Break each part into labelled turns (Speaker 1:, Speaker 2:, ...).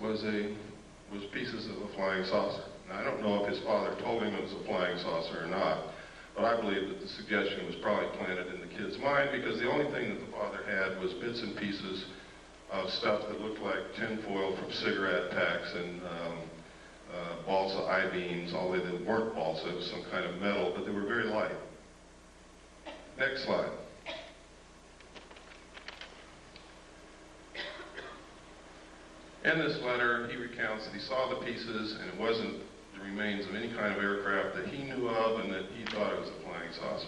Speaker 1: was pieces of a flying saucer. Now, I don't know if his father told him it was a flying saucer or not, but I believe that the suggestion was probably planted in the kid's mind because the only thing that the father had was bits and pieces of stuff that looked like tinfoil from cigarette packs and balsa I-beams, although they weren't balsa, it was some kind of metal, but they were very light. Next slide. In this letter, he recounts that he saw the pieces and it wasn't the remains of any kind of aircraft that he knew of and that he thought it was a flying saucer.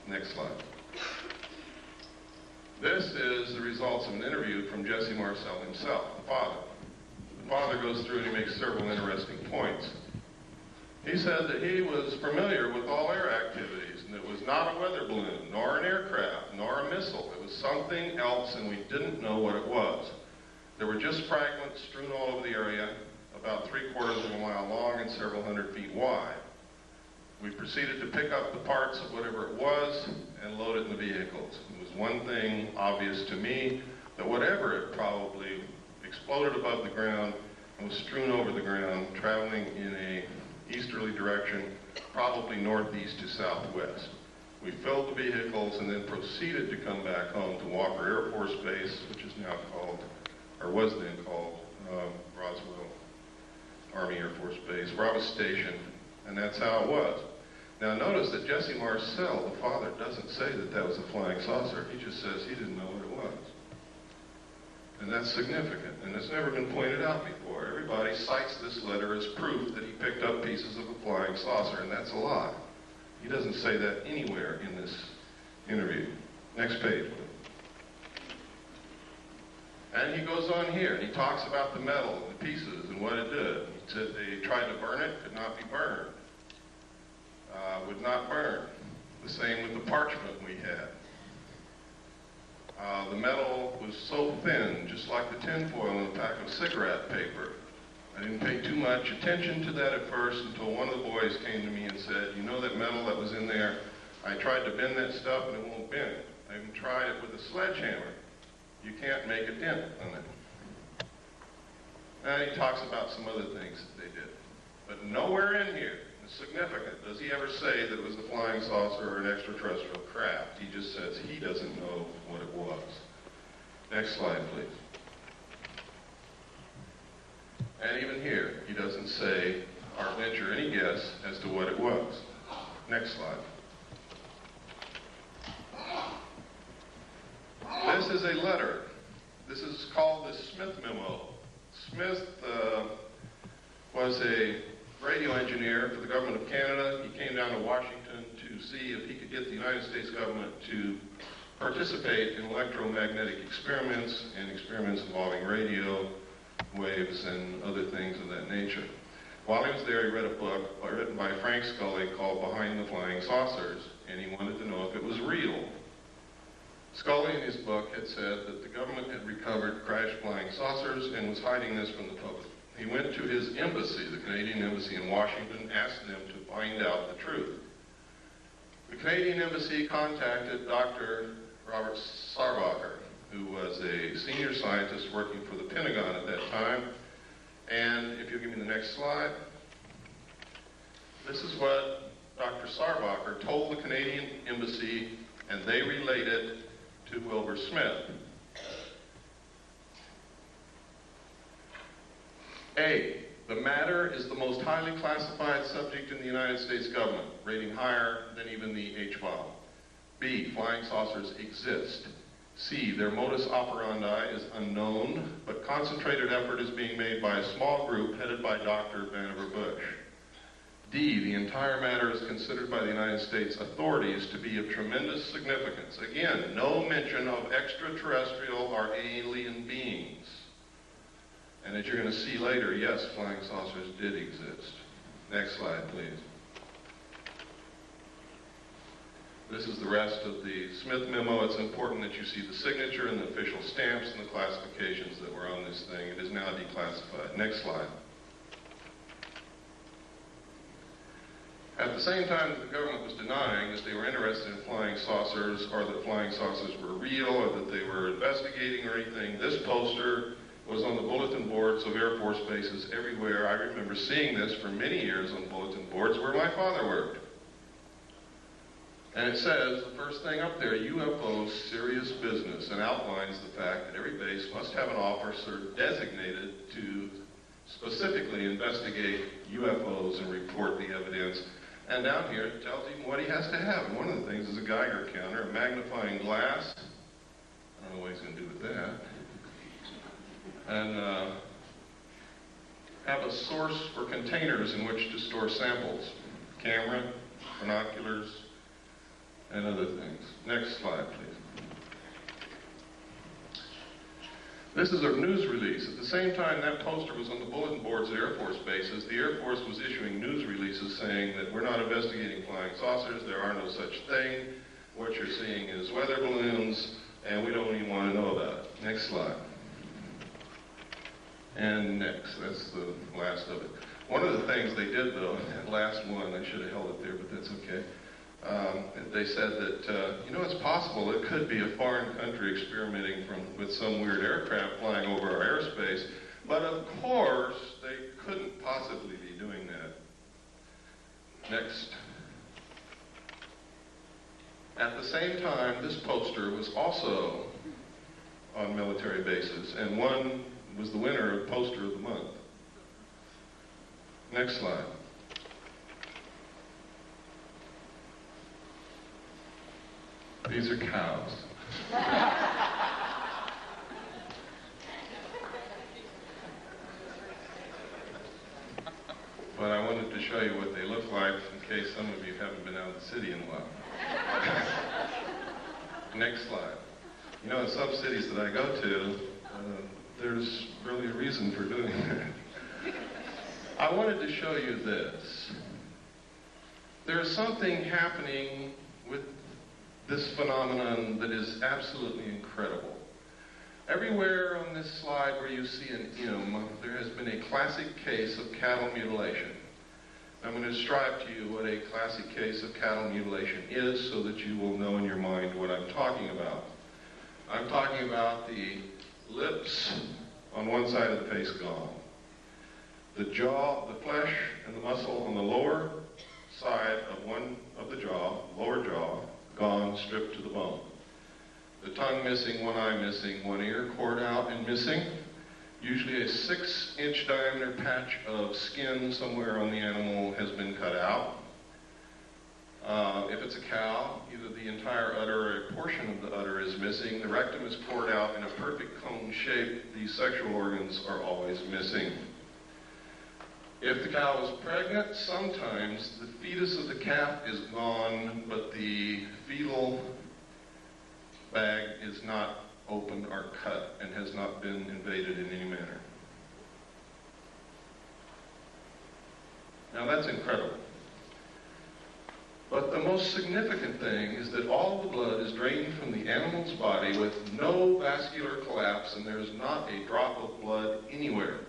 Speaker 1: Next slide. This is the results of an interview from Jesse Marcel himself, the father. The father goes through and he makes several interesting points. He said that he was familiar with all air activities, and it was not a weather balloon, nor an aircraft, nor a missile. It was something else, and we didn't know what it was. There were just fragments strewn all over the area, about 3/4 of a mile long and several hundred feet wide. We proceeded to pick up the parts of whatever it was and load it in the vehicles. It was one thing obvious to me, that whatever it probably exploded above the ground and was strewn over the ground, traveling in a easterly direction, probably northeast to southwest. We filled the vehicles and then proceeded to come back home to Walker Air Force Base, which is now called, or was then called, Roswell Army Air Force Base, where I was stationed, and that's how it was. Now notice that Jesse Marcel, the father, doesn't say that that was a flying saucer. He just says he didn't know what it was. And that's significant, and it's never been pointed out before. Everybody cites this letter as proof that he picked up pieces of a flying saucer, and that's a lie. He doesn't say that anywhere in this interview. Next page, please. And he goes on here, and he talks about the metal and the pieces and what it did. He said they tried to burn it, could not be burned. Would not burn. The same with the parchment we had. The metal was so thin, just like the tinfoil in a pack of cigarette paper. I didn't pay too much attention to that at first until one of the boys came to me and said, you know that metal that was in there, I tried to bend that stuff and it won't bend. I even tried it with a sledgehammer. You can't make a dent on it. And he talks about some other things that they did. But nowhere in here is significant. Does he ever say that it was a flying saucer or an extraterrestrial craft? He just says he doesn't know what it was. Next slide, please. And even here, he doesn't say or venture any guess as to what it was. Next slide. This is a letter. This is called the Smith Memo. Smith was a radio engineer for the government of Canada. He came down to Washington to see if he could get the United States government to participate in electromagnetic experiments and experiments involving radio waves and other things of that nature. While he was there, he read a book written by Frank Scully called Behind the Flying Saucers, and he wanted to know if it was real. Scully in his book had said that the government had recovered crashed flying saucers and was hiding this from the public. He went to his embassy, the Canadian Embassy in Washington, asked them to find out the truth. The Canadian Embassy contacted Dr. Robert Sarbacher, who was a senior scientist working for the Pentagon at that time. And if you'll give me the next slide, this is what Dr. Sarbacher told the Canadian Embassy, and they relayed it to Wilbur Smith. A, the matter is the most highly classified subject in the United States government, rating higher than even the H-bomb. B, flying saucers exist. C, their modus operandi is unknown, but concentrated effort is being made by a small group headed by Dr. Vannevar Bush. D, the entire matter is considered by the United States authorities to be of tremendous significance. Again, no mention of extraterrestrial or alien beings. And as you're going to see later, yes, flying saucers did exist. Next slide, please. This is the rest of the Smith Memo. It's important that you see the signature and the official stamps and the classifications that were on this thing. It is now declassified. Next slide. At the same time that the government was denying that they were interested in flying saucers or that flying saucers were real or that they were investigating or anything, this poster was on the bulletin boards of Air Force bases everywhere. I remember seeing this for many years on bulletin boards where my father worked. And it says, the first thing up there, UFOs, serious business, and outlines the fact that every base must have an officer designated to specifically investigate UFOs and report the evidence. And down here, it tells him what he has to have. And one of the things is a Geiger counter, a magnifying glass. I don't know what he's going to do with that. And have a source for containers in which to store samples. Camera, binoculars, and other things. Next slide, please. This is a news release. At the same time that poster was on the bulletin boards at Air Force bases, the Air Force was issuing news releases saying that we're not investigating flying saucers, there are no such thing, what you're seeing is weather balloons, and we don't even want to know about it. Next slide. And next, that's the last of it. One of the things they did though, that last one, I should have held it there, but that's okay. They said that, it's possible it could be a foreign country experimenting with some weird aircraft flying over our airspace, but of course they couldn't possibly be doing that. Next. At the same time, this poster was also on military bases, and one was the winner of Poster of the Month. Next slide. These are cows. But I wanted to show you what they look like in case some of you haven't been out of the city in a while. Next slide. In some cities that I go to, there's really a reason for doing that. I wanted to show you this. There is something happening with this phenomenon that is absolutely incredible. Everywhere on this slide where you see an M, there has been a classic case of cattle mutilation. I'm going to describe to you what a classic case of cattle mutilation is so that you will know in your mind what I'm talking about. I'm talking about the lips on one side of the face gone. The jaw, the flesh and the muscle on the lower side of one of the jaw, lower jaw, gone, stripped to the bone. The tongue missing, one eye missing, one ear cored out and missing. Usually a 6-inch diameter patch of skin somewhere on the animal has been cut out. If it's a cow, either the entire udder or a portion of the udder is missing. The rectum is cored out in a perfect cone shape. These sexual organs are always missing. If the cow is pregnant, sometimes the fetus of the calf is gone, but the fetal bag is not opened or cut and has not been invaded in any manner. Now that's incredible. But the most significant thing is that all the blood is drained from the animal's body with no vascular collapse, and there's not a drop of blood anywhere.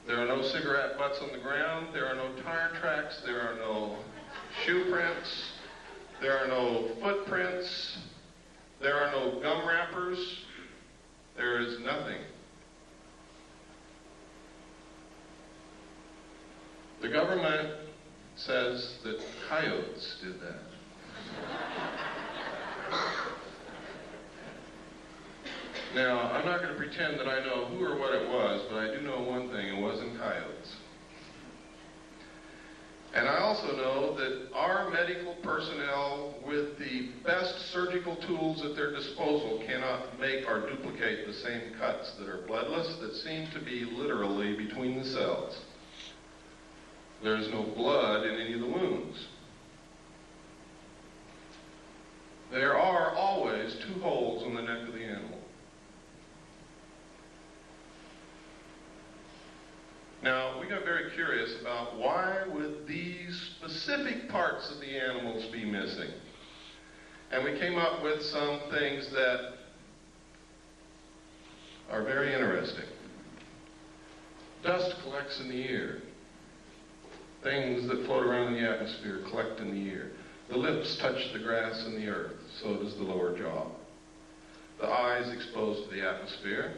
Speaker 1: There are no cigarette butts on the ground, there are no tire tracks, there are no shoe prints, there are no footprints, there are no gum wrappers, there is nothing. The government says that coyotes did that. Now, I'm not going to pretend that I know who or what it was, but I do know one thing, it wasn't coyotes. And I also know that our medical personnel, with the best surgical tools at their disposal, cannot make or duplicate the same cuts that are bloodless, that seem to be literally between the cells. There is no blood in any of the wounds. There are always 2 holes on the neck of the animal. Now, we got very curious about why would these specific parts of the animals be missing? And we came up with some things that are very interesting. Dust collects in the ear. Things that float around in the atmosphere collect in the ear. The lips touch the grass and the earth, so does the lower jaw. The eyes exposed to the atmosphere.